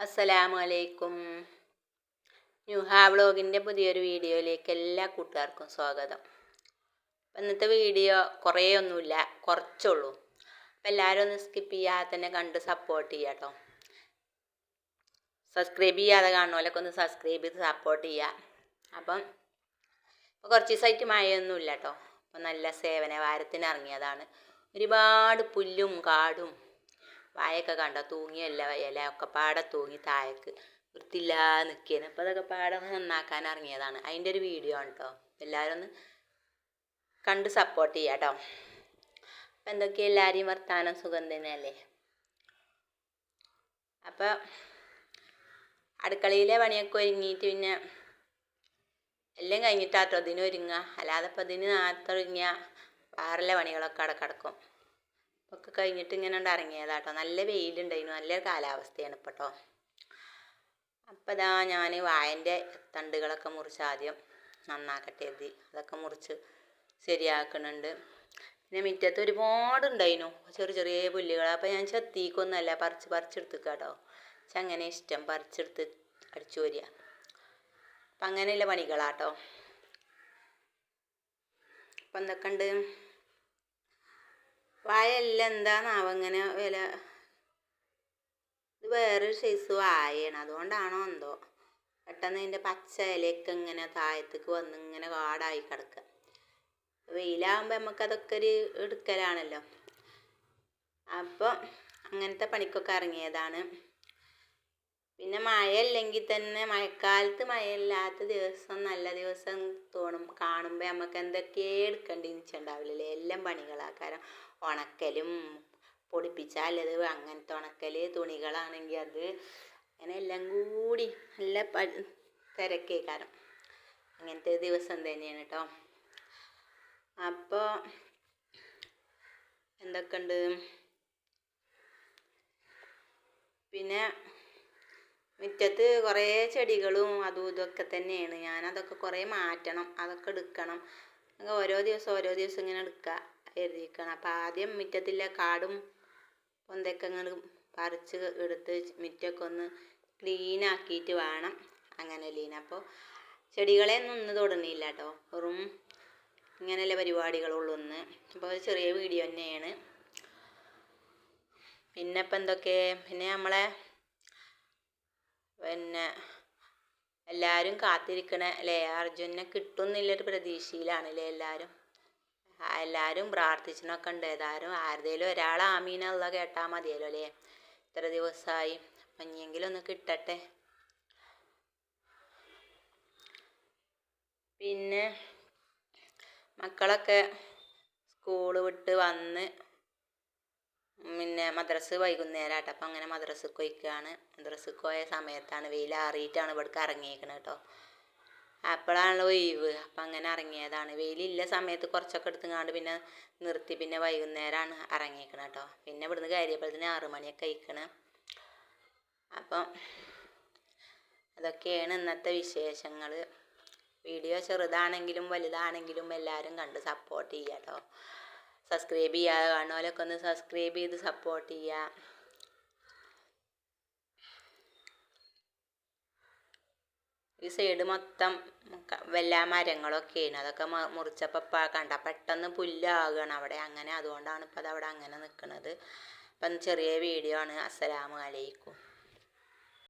അസ്സലാമു അലൈക്കും. ന്യൂഹാ വ്ളോഗിൻ്റെ പുതിയൊരു വീഡിയോയിലേക്ക് എല്ലാ കൂട്ടുകാർക്കും സ്വാഗതം. ഇന്നത്തെ വീഡിയോ കുറേ ഒന്നുമില്ല, കുറച്ചുള്ളൂ. അപ്പം എല്ലാവരും ഒന്ന് സ്കിപ്പ് ചെയ്യാതെ തന്നെ കണ്ട് സപ്പോർട്ട് ചെയ്യുക കേട്ടോ. സബ്സ്ക്രൈബ് ചെയ്യാതെ കാണുന്നവരൊക്കെ ഒന്ന് സബ്സ്ക്രൈബ് ചെയ്ത് സപ്പോർട്ട് ചെയ്യുക. അപ്പം ഇപ്പോൾ കുറച്ച് ദിവസമായിട്ട് മഴയൊന്നുമില്ല കേട്ടോ. അപ്പം നല്ല സേവന വാരത്തിന് ഇറങ്ങിയതാണ്. ഒരുപാട് പുല്ലും കാടും വായൊക്കെ കണ്ടോ, തൂങ്ങിയല്ല ഇല ഒക്കെ പാടെ തൂങ്ങി താഴേക്ക് വൃത്തിയില്ലാതെ നിൽക്കുകയാണ്. അപ്പോൾ അതൊക്കെ പാടെ നന്നാക്കാൻ ഇറങ്ങിയതാണ്. അതിൻ്റെ ഒരു വീഡിയോ ആണ് കേട്ടോ. എല്ലാവരും ഒന്ന് കണ്ട് സപ്പോർട്ട് ചെയ്യാം കേട്ടോ. അപ്പം എന്തൊക്കെയാണ് എല്ലാവരെയും വർത്താനം സുഖം തന്നെയല്ലേ? അപ്പോൾ അടുക്കളയിലെ പണിയൊക്കെ ഒരുങ്ങിയിട്ട് പിന്നെ എല്ലാം കഴിഞ്ഞിട്ടാട്ടോ ഇതിന് ഒരുങ്ങുക. അല്ലാതെ ഇപ്പം ഇതിന് നേരത്തെ ഒരുങ്ങിയ വേറെ പണികളൊക്കെ അവിടെ കിടക്കും. ഒക്കെ കഴിഞ്ഞിട്ട് ഇങ്ങനെ ഇറങ്ങിയതാട്ടോ. നല്ല വെയിലുണ്ടായിരുന്നു, നല്ല കാലാവസ്ഥയാണ് ഇപ്പം കേട്ടോ. അപ്പം ഇതാ ഞാൻ വായൻ്റെ തണ്ടുകളൊക്കെ മുറിച്ച് ആദ്യം നന്നാക്കട്ടെ എഴുതി അതൊക്കെ മുറിച്ച് ശരിയാക്കുന്നുണ്ട്. പിന്നെ മുറ്റത്ത് ഒരുപാടുണ്ടായിരുന്നു ചെറിയ ചെറിയ പുല്ലുകൾ. അപ്പം ഞാൻ ചെത്തിക്കൊന്നല്ല പറിച്ചെടുത്തുക കേട്ടോ. പക്ഷെ അങ്ങനെ ഇഷ്ടം പറിച്ചെടുത്ത് അടിച്ചു വരിക. അപ്പം അങ്ങനെയുള്ള പണികളാട്ടോ. അപ്പം എന്തൊക്കെ ഉണ്ട് വാഴയെല്ലാം എന്താണാവോ ഇങ്ങനെ വില. ഇത് വേറൊരു സൈസ് വാഴയാണ്, അതുകൊണ്ടാണോ എന്തോ പെട്ടെന്ന് ഇതിൻ്റെ പച്ച ഇലയൊക്കെ ഇങ്ങനെ താഴത്തേക്ക് വന്ന് ഇങ്ങനെ കാടായി കിടക്കുക. വെയിലാകുമ്പോൾ നമുക്കതൊക്കെ ഒരു എടുക്കലാണല്ലോ. അപ്പോൾ അങ്ങനത്തെ പണിക്കൊക്കെ ഇറങ്ങിയതാണ്. പിന്നെ മഴ അല്ലെങ്കിൽ തന്നെ മഴക്കാലത്ത് മഴയില്ലാത്ത ദിവസം നല്ല ദിവസം തോന്നും. കാണുമ്പോൾ നമുക്ക് എന്തൊക്കെയോ എടുക്കേണ്ടി വെച്ചിട്ടുണ്ടാവില്ലേ. എല്ലാം പണികളാക്കാരം ഉണക്കലും പൊടിപ്പിച്ചാലത് അങ്ങനത്തെ ഉണക്കൽ, തുണികളാണെങ്കിൽ അത്, അങ്ങനെ എല്ലാം കൂടി നല്ല തിരക്കേക്കാരം. അങ്ങനത്തെ ദിവസം തന്നെയാണ് കേട്ടോ. അപ്പോൾ എന്തൊക്കെയുണ്ട് പിന്നെ മുറ്റത്ത് കുറേ ചെടികളും അതും ഇതൊക്കെ തന്നെയാണ്. ഞാനതൊക്കെ കുറേ മാറ്റണം, അതൊക്കെ എടുക്കണം. ഓരോ ദിവസം ഇങ്ങനെ എടുക്കുക എഴുതിക്കണം. അപ്പം ആദ്യം മുറ്റത്തില്ല കാടും പൊന്തൊക്കെ ഇങ്ങനെ പറിച്ച് എടുത്ത് മുറ്റമൊക്കെ ഒന്ന് ക്ലീനാക്കിയിട്ട് വേണം അങ്ങനെ അപ്പോൾ ചെടികളെ ഒന്നും തൊടുന്നില്ല കേട്ടോ. വെറും ഇങ്ങനെയുള്ള പരിപാടികളുള്ളൂ ഒന്ന്. അപ്പോൾ ഒരു ചെറിയ വീഡിയോ തന്നെയാണ്. പിന്നെ ഇപ്പം എന്തൊക്കെ പിന്നെ എല്ലാവരും കാത്തിരിക്കണ അല്ലേ, അർജുനെ കിട്ടുന്നില്ലൊരു പ്രതീക്ഷയിലാണല്ലേ എല്ലാവരും പ്രാർത്ഥിച്ചണൊക്കെ ഉണ്ട്. ആരുടെയും ഒരാൾ ആമീൻ അല്ലാഹ് കേട്ടാൽ മതിയല്ലോ അല്ലേ. ഇത്ര ദിവസമായി, അപ്പം ഇനിയെങ്കിലും ഒന്ന് കിട്ടട്ടെ. പിന്നെ മക്കളൊക്കെ സ്കൂള് വിട്ട് വന്ന് പിന്നെ മദ്രസ് വൈകുന്നേരമായിട്ട് അപ്പം അങ്ങനെ മദ്രസക്ക് പോയിക്കുകയാണ്. മദ്രസക്ക് പോയ സമയത്താണ് വെയിലാറിയിട്ടാണ് ഇവിടേക്ക് ഇറങ്ങിയേക്കണത് കേട്ടോ. അപ്പോഴാണല്ലോ ഒഴിവ്. അപ്പം അങ്ങനെ ഇറങ്ങിയതാണ്. വെയിലില്ല സമയത്ത് കുറച്ചൊക്കെ എടുത്തുങ്ങാണ്ട് പിന്നെ നിർത്തി. പിന്നെ വൈകുന്നേരമാണ് ഇറങ്ങിയേക്കണത് കേട്ടോ. പിന്നെ ഇവിടുന്ന് കയറിയപ്പോഴത്തേന് 6 മണിയൊക്കെ കഴിക്കണം. അപ്പം അതൊക്കെയാണ് ഇന്നത്തെ വിശേഷങ്ങൾ. വീഡിയോ ചെറുതാണെങ്കിലും വലുതാണെങ്കിലും എല്ലാവരും കണ്ട് സപ്പോർട്ട് ചെയ്യുക കേട്ടോ. സബ്സ്ക്രൈബ് ചെയ്യാതെ കാണുന്നവരൊക്കെ ഒന്ന് സബ്സ്ക്രൈബ് ചെയ്ത് സപ്പോർട്ട് ചെയ്യുക. ഈ സൈഡ് മൊത്തം എല്ലാ മരങ്ങളൊക്കെയാണ്. അതൊക്കെ മുറിച്ചപ്പോൾ കണ്ട പെട്ടെന്ന് പുല്ലാകണം അവിടെ. അങ്ങനെ അതുകൊണ്ടാണ് ഇപ്പോൾ അതവിടെ അങ്ങനെ നിൽക്കുന്നത്. അപ്പം ചെറിയ വീഡിയോ ആണ്. അസ്സലാമു അലൈക്കും.